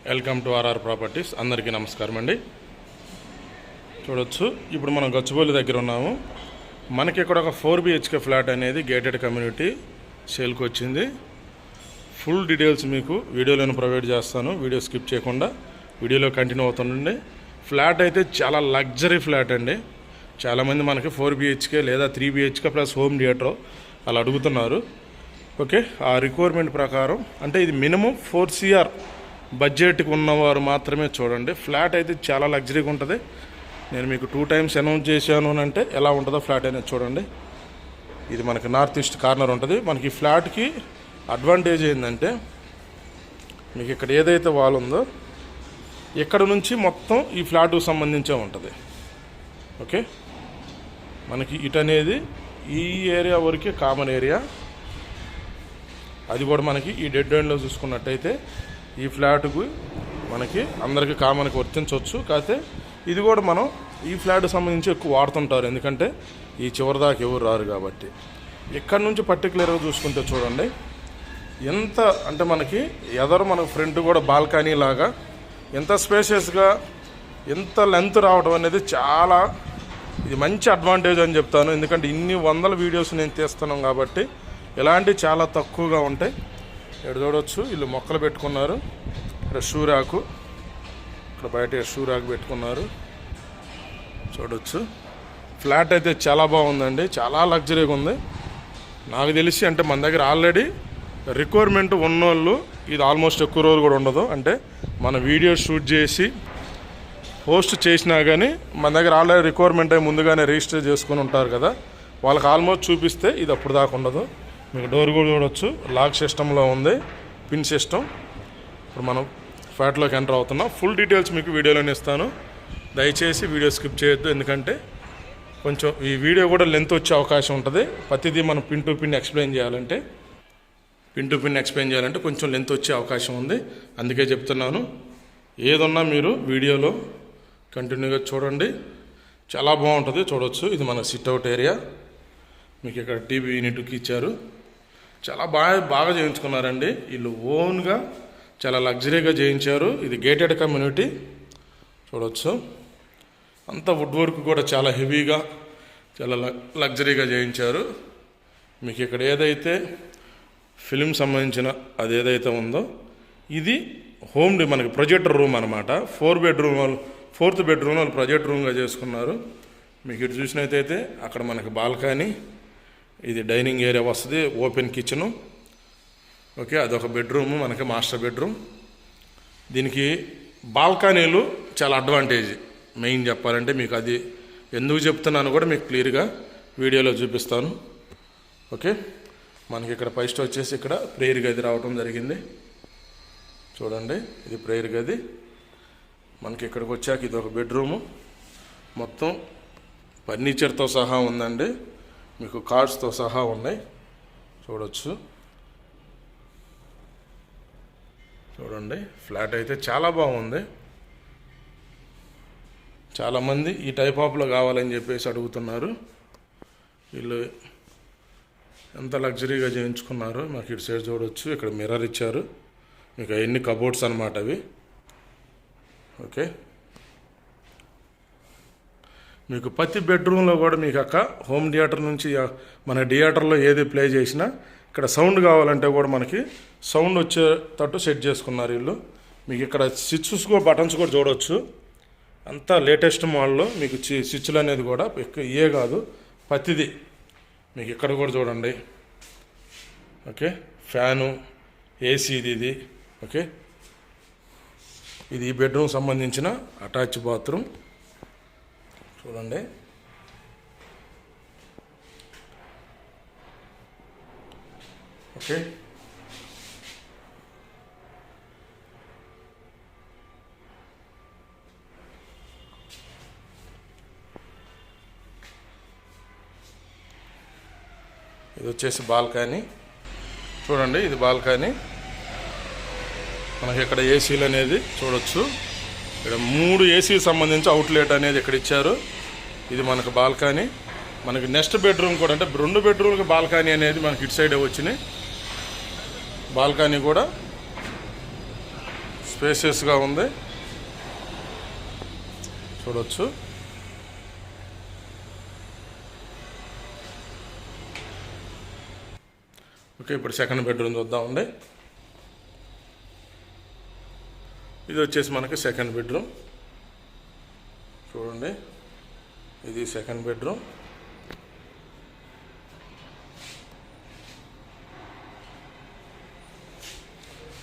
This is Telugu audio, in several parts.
Welcome to RR properties. అందరికీ నమస్కారం అండి. చూడొచ్చు, ఇప్పుడు మనం గచ్చిబౌలి దగ్గర ఉన్నాము. మనకి ఇక్కడ ఒక 4 BHK ఫ్లాట్ అనేది గేటెడ్ కమ్యూనిటీ సేల్కి వచ్చింది. ఫుల్ డీటెయిల్స్ మీకు వీడియోలో ప్రొవైడ్ చేస్తాను. వీడియో స్కిప్ చేయకుండా వీడియోలో కంటిన్యూ అవుతుండండి. ఫ్లాట్ అయితే చాలా లగ్జరీ ఫ్లాట్ అండి. చాలామంది మనకి 4 BHK లేదా 3 BHK ప్లస్ హోమ్ థియేటర్ అలా అడుగుతున్నారు. ఓకే, ఆ రిక్వైర్మెంట్ ప్రకారం అంటే ఇది మినిమం 4 CR బడ్జెట్కి ఉన్నవారు మాత్రమే చూడండి. ఫ్లాట్ అయితే చాలా లగ్జరీగా ఉంటుంది. నేను మీకు 2 times అనౌన్స్ చేశాను అని అంటే ఎలా ఉంటుందో ఫ్లాట్ అనేది చూడండి. ఇది మనకి నార్త్ ఈస్ట్ కార్నర్ ఉంటుంది. మనకి ఈ ఫ్లాట్కి అడ్వాంటేజ్ ఏంటంటే మీకు ఇక్కడ ఏదైతే వాల్ ఉందో ఇక్కడ నుంచి మొత్తం ఈ ఫ్లాట్కు సంబంధించే ఉంటుంది. ఓకే, మనకి ఇటు అనేది ఈ ఏరియా వరకే కామన్ ఏరియా. అది కూడా మనకి ఈ డెడ్ ఎండ్లో చూసుకున్నట్టయితే ఈ ఫ్లాట్కు మనకి అందరికీ కామన్కి వర్తించవచ్చు. కాకపోతే ఇది కూడా మనం ఈ ఫ్లాట్కి సంబంధించి ఎక్కువ వాడుతుంటారు, ఎందుకంటే ఈ చివరి దాకా ఎవరు రారు కాబట్టి. ఇక్కడ నుంచి పర్టికులర్గా చూసుకుంటే చూడండి ఎంత అంటే మనకి మనకు ఫ్రంట్ కూడా బాల్కనీ లాగా ఎంత స్పేషియస్గా ఎంత లెంత్ రావడం అనేది చాలా ఇది మంచి అడ్వాంటేజ్ అని చెప్తాను. ఎందుకంటే ఇన్ని వందల వీడియోస్ నేను తీస్తున్నాం కాబట్టి ఇలాంటివి చాలా తక్కువగా ఉంటాయి. ఇక్కడ చూడవచ్చు, వీళ్ళు మొక్కలు పెట్టుకున్నారు. ఇక్కడ షూరాకు, ఇక్కడ బయట షూరాకు పెట్టుకున్నారు. చూడవచ్చు, ఫ్లాట్ అయితే చాలా బాగుందండి, చాలా లగ్జరీగా ఉంది. నాకు తెలిసి అంటే మన దగ్గర ఆల్రెడీ రిక్వైర్మెంట్ ఉన్నోళ్ళు ఇది ఆల్మోస్ట్ ఎక్కువ రోజులు కూడా ఉండదు. అంటే మన వీడియో షూట్ చేసి పోస్ట్ చేసినా కానీ మన దగ్గర ఆల్రెడీ రిక్వైర్మెంట్ అయి ముందుగానే రిజిస్టర్ చేసుకుని ఉంటారు కదా, వాళ్ళకి ఆల్మోస్ట్ చూపిస్తే ఇది అప్పుడు దాకా ఉండదు. మీకు డోర్ కూడా చూడవచ్చు, లాక్ సిస్టంలో ఉంది, పిన్ సిస్టమ్. ఇప్పుడు మనం ఫ్లాట్లోకి ఎంటర్ అవుతున్నాం. ఫుల్ డీటెయిల్స్ మీకు వీడియోలోనే ఇస్తాను. దయచేసి వీడియో స్కిప్ చేయొద్దు, ఎందుకంటే కొంచెం ఈ వీడియో కూడా లెంత్ వచ్చే అవకాశం ఉంటుంది. ప్రతిదీ మనం పిన్ టు పిన్ ఎక్స్ప్లెయిన్ చేయాలంటే కొంచెం లెంత్ వచ్చే అవకాశం ఉంది. అందుకే చెప్తున్నాను, ఏదన్నా మీరు వీడియోలో కంటిన్యూగా చూడండి, చాలా బాగుంటుంది. చూడవచ్చు, ఇది మన సిట్అవుట్ ఏరియా. మీకు ఇక్కడ టీవీ యూనిట్కి ఇచ్చారు. చాలా బాగా చేయించుకున్నారండి. వీళ్ళు ఓన్గా చాలా లగ్జరీగా చేయించారు. ఇది గేటెడ్ కమ్యూనిటీ. చూడవచ్చు, అంత వుడ్ వర్క్ కూడా చాలా హెవీగా చాలా లగ్జరీగా చేయించారు. మీకు ఇక్కడ ఏదైతే ఫిలిం సంబంధించిన అది ఏదైతే ఉందో ఇది హోమ్ మనకి ప్రొజెక్టర్ రూమ్ అనమాట. 4th బెడ్రూమ్ వాళ్ళు ప్రొజెక్టర్ రూమ్గా చేసుకున్నారు. మీకు ఇటు చూసినట్టయితే అక్కడ మనకి బాల్కనీ, ఇది డైనింగ్ ఏరియా వస్తుంది, ఓపెన్ కిచెను. ఓకే, అదొక బెడ్రూము మనకి మాస్టర్ బెడ్రూమ్. దీనికి బాల్కనీలు చాలా అడ్వాంటేజ్. మెయిన్ చెప్పాలంటే మీకు అది ఎందుకు చెప్తున్నాను కూడా మీకు క్లియర్గా వీడియోలో చూపిస్తాను. ఓకే, మనకి ఇక్కడ ఫస్ట్ వచ్చేసి ఇక్కడ ప్రేయర్ గది రావడం జరిగింది. చూడండి, ఇది ప్రేయర్ గది. మనకి ఇక్కడికి వచ్చాక ఇది ఒక బెడ్రూము, మొత్తం ఫర్నిచర్తో సహా ఉందండి. మీకు కార్డ్స్తో సహా ఉన్నాయి. చూడండి, ఫ్లాట్ అయితే చాలా బాగుంది. చాలామంది ఈ టైప్ ఆఫ్లో కావాలని చెప్పేసి అడుగుతున్నారు. వీళ్ళు ఎంత లగ్జరీగా చేయించుకున్నారు. మాకు ఇటు సైడ్ చూడవచ్చు, ఇక్కడ మిర్రర్ ఇచ్చారు. మీకు అవన్నీ కబోర్డ్స్ అన్నమాట అవి. ఓకే, మీకు ప్రతి బెడ్రూమ్లో కూడా మీకు అక్క హోమ్ థియేటర్ నుంచి మన థియేటర్లో ఏది ప్లే చేసినా ఇక్కడ సౌండ్ కావాలంటే కూడా మనకి సౌండ్ వచ్చేటట్టు సెట్ చేసుకున్నారు వీళ్ళు. మీకు ఇక్కడ స్విచ్చెస్ కూడా బటన్స్ కూడా చూడవచ్చు. అంతా లేటెస్ట్ మోడల్లో మీకు స్విచ్లు అనేది కూడా ఇయే కాదు, ప్రతిదీ మీకు ఇక్కడ కూడా చూడండి. ఓకే, ఫ్యాను, ఏసీ ఇది. ఓకే, ఇది ఈ బెడ్రూమ్ సంబంధించిన అటాచ్ బాత్రూమ్. చూడండి, ఓకే, ఇది వచ్చేసి బాల్కనీ. చూడండి, ఇది బాల్కనీ. మనకి ఇక్కడ ఏసీలు అనేది చూడొచ్చు. ఇక్కడ 3 ఏసీకి సంబంధించి అవుట్లెట్ అనేది ఇక్కడ ఇచ్చారు. ఇది మనకు బాల్కనీ. మనకి నెక్స్ట్ బెడ్రూమ్ కూడా అంటే 2 బెడ్రూమ్కి బాల్కనీ అనేది మనకి ఇటు సైడే వచ్చినాయి. బాల్కనీ కూడా స్పేసియస్గా ఉంది, చూడొచ్చు. ఓకే, ఇప్పుడు సెకండ్ బెడ్రూమ్ చూద్దామండి. ఇది వచ్చేసి మనకి సెకండ్ బెడ్రూమ్ చూడండి. ఇది సెకండ్ బెడ్రూమ్.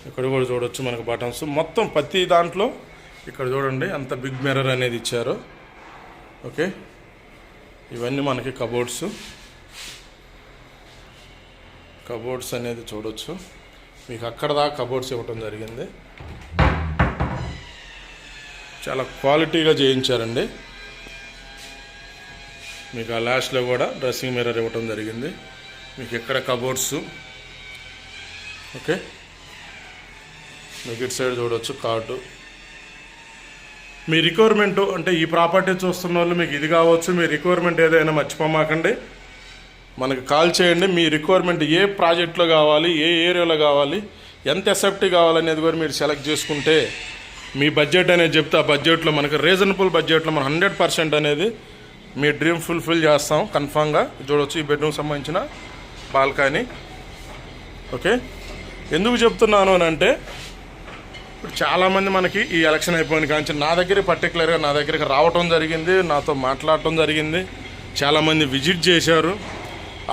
ఇక్కడ కూడా చూడొచ్చు మనకు బటన్స్ మొత్తం ప్రతి దాంట్లో. ఇక్కడ చూడండి అంత బిగ్ మిర్రర్ అనేది ఇచ్చారు. ఓకే, ఇవన్నీ మనకి కబోర్డ్స్ అనేది చూడొచ్చు. మీకు అక్కడ దాకా కబోర్డ్స్ ఇవ్వటం జరిగింది. చాలా క్వాలిటీగా చేయించారండి. మీకు ఆ లాస్ట్లో కూడా డ్రెస్సింగ్ మిర్రర్ ఇవ్వటం జరిగింది. మీకు ఎక్కడ కబోర్డ్స్. ఓకే, మీకు ఇటు సైడ్ చూడవచ్చు కార్డు. మీ రిక్వైర్మెంట్ అంటే ఈ ప్రాపర్టీ చూస్తున్న వాళ్ళు మీకు ఇది కావచ్చు, మీ రిక్వైర్మెంట్ ఏదైనా మర్చిపోమాకండి, మనకి కాల్ చేయండి. మీ రిక్వైర్మెంట్ ఏ ప్రాజెక్ట్లో కావాలి, ఏ ఏరియాలో కావాలి, ఎంత ఎసెప్టీ కావాలనేది కూడా మీరు సెలెక్ట్ చేసుకుంటే మీ బడ్జెట్ అనేది చెప్తే ఆ బడ్జెట్లో మనకి రీజనబుల్ బడ్జెట్లో మనం 100% అనేది మీ డ్రీమ్ ఫుల్ఫిల్ చేస్తాం కన్ఫామ్గా. చూడవచ్చు ఈ బెడ్రూమ్ సంబంధించిన బాల్కనీ. ఓకే, ఎందుకు చెప్తున్నాను అని అంటే ఇప్పుడు చాలామంది మనకి ఈ ఎలక్షన్ అయిపోయిన కానీ నా దగ్గరికి రావటం జరిగింది, నాతో మాట్లాడటం జరిగింది, చాలామంది విజిట్ చేశారు.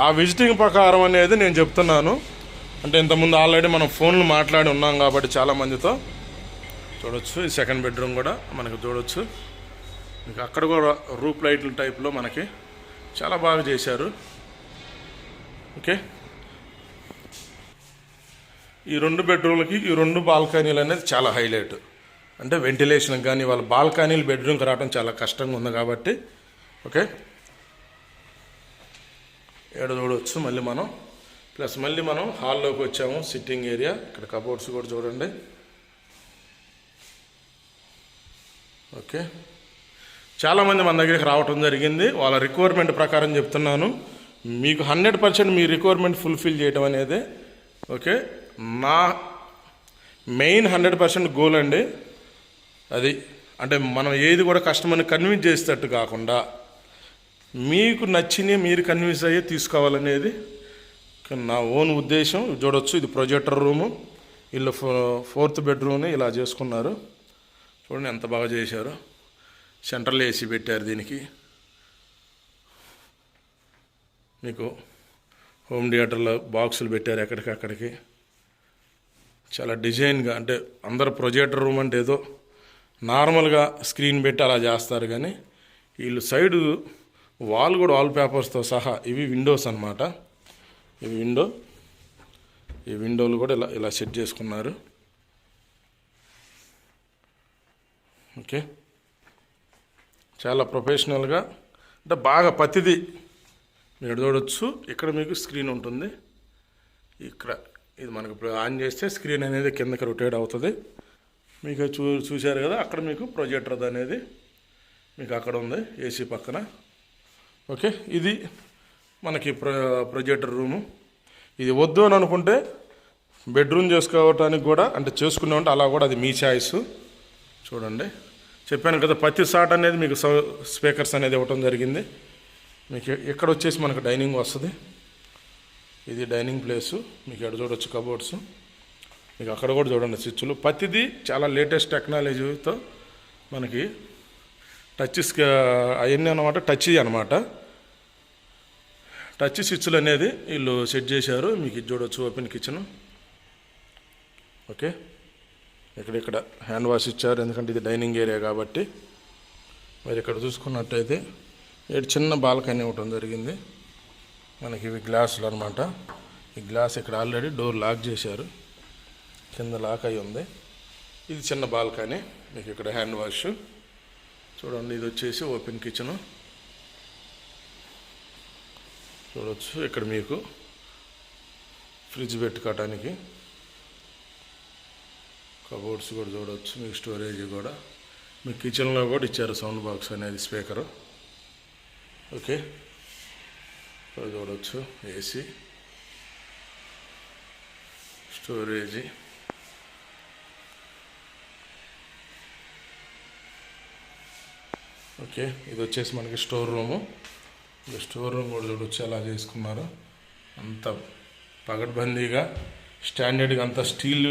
ఆ విజిటింగ్ ప్రకారం అనేది నేను చెప్తున్నాను. అంటే ఇంతకుముందు ఆల్రెడీ మనం ఫోన్లు మాట్లాడి ఉన్నాం కాబట్టి చాలామందితో. చూడవచ్చు ఈ సెకండ్ బెడ్రూమ్ కూడా మనకు చూడవచ్చు. మీకు అక్కడ కూడా రూప్ లైట్ల టైప్లో మనకి చాలా బాగా చేశారు. ఓకే, ఈ 2 బెడ్రూమ్లకి ఈ 2 బాల్కనీలు అనేది చాలా హైలైట్. అంటే వెంటిలేషన్కి కానీ వాళ్ళ బాల్కనీలు బెడ్రూమ్కి రావడం చాలా కష్టంగా ఉంది కాబట్టి. ఓకే, ఏడ చూడవచ్చు. మళ్ళీ మనం హాల్లోకి వచ్చాము. సిట్టింగ్ ఏరియా, ఇక్కడ కబోర్డ్స్ కూడా చూడండి. ఓకే, చాలామంది మన దగ్గరికి రావటం జరిగింది. వాళ్ళ రిక్వైర్మెంట్ ప్రకారం చెప్తున్నాను. మీకు 100% మీ రిక్వైర్మెంట్ ఫుల్ఫిల్ చేయడం అనేది ఓకే నా మెయిన్ 100% గోల్ అండి. అది అంటే మనం ఏది కూడా కస్టమర్ని కన్విన్స్ చేసేటట్టు కాకుండా మీకు నచ్చినవి మీరు కన్విన్స్ అయ్యే తీసుకోవాలనేది నా ఓన్ ఉద్దేశం. చూడవచ్చు ఇది ప్రొజెక్టర్ రూము. వీళ్ళు 4th బెడ్రూమ్ని ఇలా చేసుకున్నారు. చూడండి ఎంత బాగా చేశారు. సెంట్రల్ ఏసీ పెట్టారు దీనికి. మీకు హోమ్ థియేటర్లో బాక్సులు పెట్టారు ఎక్కడికక్కడికి. చాలా డిజైన్గా, అంటే అందరు ప్రొజెక్టర్ రూమ్ అంటే ఏదో నార్మల్గా స్క్రీన్ పెట్టి అలా చేస్తారు, కానీ వీళ్ళు సైడు వాల్ కూడా వాల్ పేపర్స్తో సహా. ఇవి విండోస్ అన్నమాట. ఇవి ఈ విండోలు కూడా ఇలా సెట్ చేసుకున్నారు. ఓకే, చాలా ప్రొఫెషనల్గా, అంటే బాగా ప్రతిదీ మీరు చూడవచ్చు. ఇక్కడ మీకు స్క్రీన్ ఉంటుంది. ఇక్కడ ఇది మనకు ఇప్పుడు ఆన్ చేస్తే స్క్రీన్ అనేది కిందకి రొటేట్ అవుతుంది. మీకు చూశారు కదా, అక్కడ మీకు ప్రొజెక్టర్ అనేది మీకు అక్కడ ఉంది ఏసీ పక్కన. ఓకే, ఇది మనకి ప్రొజెక్టర్ రూము. ఇది వద్దు అని అనుకుంటే బెడ్రూమ్ చేసుకోవటానికి కూడా, అంటే చేసుకునేవంటే అలా కూడా అది మీ ఛాయిస్. చూడండి చెప్పాను కదా, ప్రతి షాట్ అనేది మీకు స్పీకర్స్ అనేది ఇవ్వటం జరిగింది. మీకు ఇక్కడ వచ్చేసి మనకు డైనింగ్ వస్తుంది. ఇది డైనింగ్ ప్లేసు. మీకు ఇక్కడ చూడవచ్చు కబోర్డ్స్. మీకు అక్కడ కూడా చూడండి స్విచ్లు. ప్రతిదీ చాలా లేటెస్ట్ టెక్నాలజీతో మనకి టచ్ అవన్నీ అనమాట. టచ్ స్విచ్లు అనేది వీళ్ళు సెట్ చేశారు. మీకు ఇది చూడవచ్చు ఓపెన్ కిచెన్. ఓకే, ఇక్కడ హ్యాండ్ వాష్ ఇచ్చారు, ఎందుకంటే ఇది డైనింగ్ ఏరియా కాబట్టి. మరి ఇక్కడ చూసుకున్నట్టయితే ఇక్కడ చిన్న బాల్కనీ ఇవ్వటం జరిగింది. మనకి ఇవి గ్లాసులు అనమాట. ఈ గ్లాస్ ఇక్కడ ఆల్రెడీ డోర్ లాక్ చేశారు, కింద లాక్ అయి ఉంది. ఇది చిన్న బాల్కనీ. మీకు ఇక్కడ హ్యాండ్ వాష్ చూడండి. ఇది వచ్చేసి ఓపెన్ కిచెను చూడవచ్చు. ఇక్కడ మీకు ఫ్రిడ్జ్ పెట్టుకోవటానికి కబోర్డ్స్ కూడా చూడవచ్చు. మీకు స్టోరేజ్ కూడా మీ కిచెన్లో కూడా ఇచ్చారు సౌండ్ బాక్స్ అనేది, స్పీకరు. ఓకే, ఇక్కడ చూడవచ్చు ఏసీ, స్టోరేజీ. ఓకే, ఇది వచ్చేసి మనకి స్టోర్ రూము. ఈ స్టోర్ రూమ్ కూడా చూడొచ్చు ఎలా చేసుకున్నారు. అంత పగడ్బందీగా స్టాండర్డ్గా అంత స్టీల్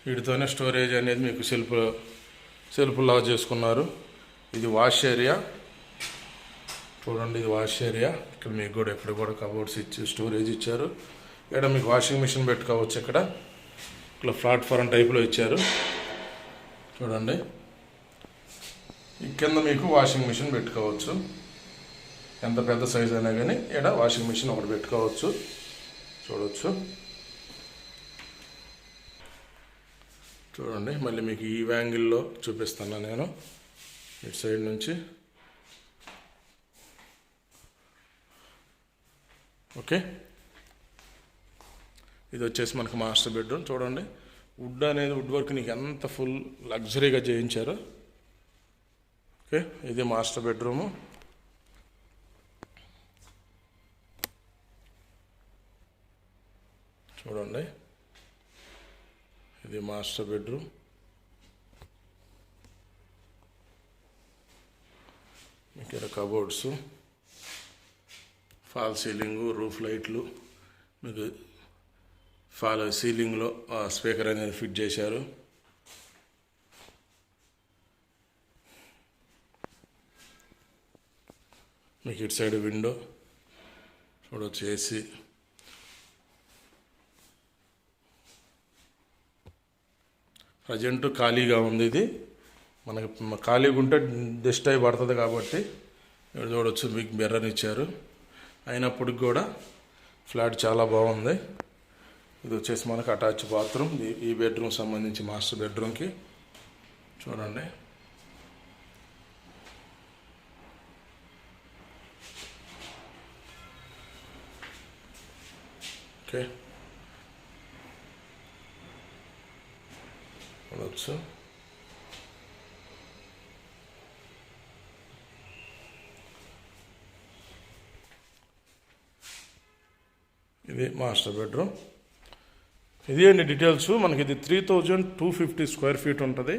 వీటితోనే స్టోరేజ్ అనేది మీకు సెల్ఫ్లా చేసుకున్నారు. ఇది వాష్ ఏరియా చూడండి, ఇది వాష్ ఏరియా. ఇక్కడ మీకు కూడా ఎక్కడ కూడా కబోర్డ్స్ ఇచ్చి స్టోరేజ్ ఇచ్చారు. ఇక్కడ మీకు వాషింగ్ మిషన్ పెట్టుకోవచ్చు. ఇక్కడ ప్లాట్ఫారం టైప్లో ఇచ్చారు చూడండి. ఈ కింద మీకు వాషింగ్ మిషన్ పెట్టుకోవచ్చు. ఎంత పెద్ద సైజ్ అయినా కానీ ఇక్కడ వాషింగ్ మిషన్ ఒకటి పెట్టుకోవచ్చు చూడవచ్చు. చూడండి, మళ్ళీ మీకు ఈ యాంగిల్లో చూపిస్తాను నేను ఇటు సైడ్ నుంచి. ఓకే, ఇది వచ్చేసి మనకు మాస్టర్ బెడ్రూమ్. చూడండి, వుడ్ అనేది వుడ్ వర్క్ నీకు ఎంత ఫుల్ లగ్జరీగా చేయించారు. ఓకే, ఇది మాస్టర్ బెడ్రూము. చూడండి, ఇది మాస్టర్ బెడ్రూమ్. ఇక్కడ కబోర్డ్స్, ఫాల్ సీలింగు, రూఫ్ లైట్లు, మీకు ఫాల్ సీలింగ్లో స్పీకర్ అనేది ఫిట్ చేశారు. మీకు ఇటు సైడ్ విండో చూడవచ్చు, ఏసీ. ప్రజెంట్ ఖాళీగా ఉంది. ఇది మనకి ఖాళీగా ఉంటే డస్ట్ అయి పడుతుంది కాబట్టి ఇక్కడ చూడవచ్చు మీకు మిర్రర్ ఇచ్చారు. అయినప్పటికి కూడా ఫ్లాట్ చాలా బాగుంది. ఇది వచ్చేసి మనకు అటాచ్ బాత్రూమ్. ఈ బెడ్రూమ్ సంబంధించి మాస్టర్ బెడ్రూమ్కి చూడండి. ఓకే, చూడవచ్చు. ఇది మాస్టర్ బెడ్రూమ్. ఇది అండి డీటెయిల్స్. మనకి ఇది 3250 స్క్వేర్ ఫీట్ ఉంటుంది.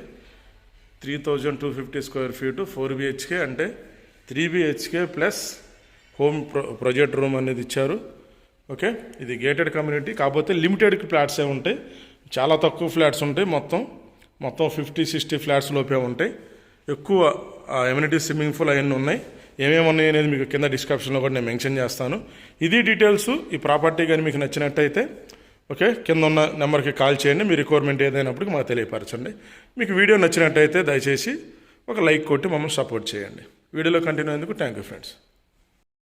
3250 స్క్వేర్ ఫీటు 4 BHK, అంటే 3 BHK plus home project room అనేది ఇచ్చారు. ఓకే, ఇది గేటెడ్ కమ్యూనిటీ కాకపోతే లిమిటెడ్ ఫ్లాట్సే ఉంటాయి. చాలా తక్కువ ఫ్లాట్స్ ఉంటాయి. మొత్తం 50-60 ఫ్లాట్స్ లోపే ఉంటాయి. ఎక్కువ ఎమ్యూనిటీస్, స్విమ్మింగ్ పూల్ అవన్నీ ఉన్నాయి. ఏమేమి ఉన్నాయి అనేది మీకు కింద డిస్క్రిప్షన్లో కూడా నేను మెన్షన్ చేస్తాను. ఇది డీటెయిల్స్. ఈ ప్రాపర్టీ కానీ మీకు నచ్చినట్టయితే ఓకే, కింద ఉన్న నెంబర్కి కాల్ చేయండి. మీ రిక్వైర్మెంట్ ఏదైనప్పటికీ మాకు తెలియపరచండి. మీకు వీడియో నచ్చినట్టయితే దయచేసి ఒక లైక్ కొట్టి మమ్మల్ని సపోర్ట్ చేయండి. వీడియోలో కంటిన్యూ అయ్యేందుకు థ్యాంక్ యూ ఫ్రెండ్స్.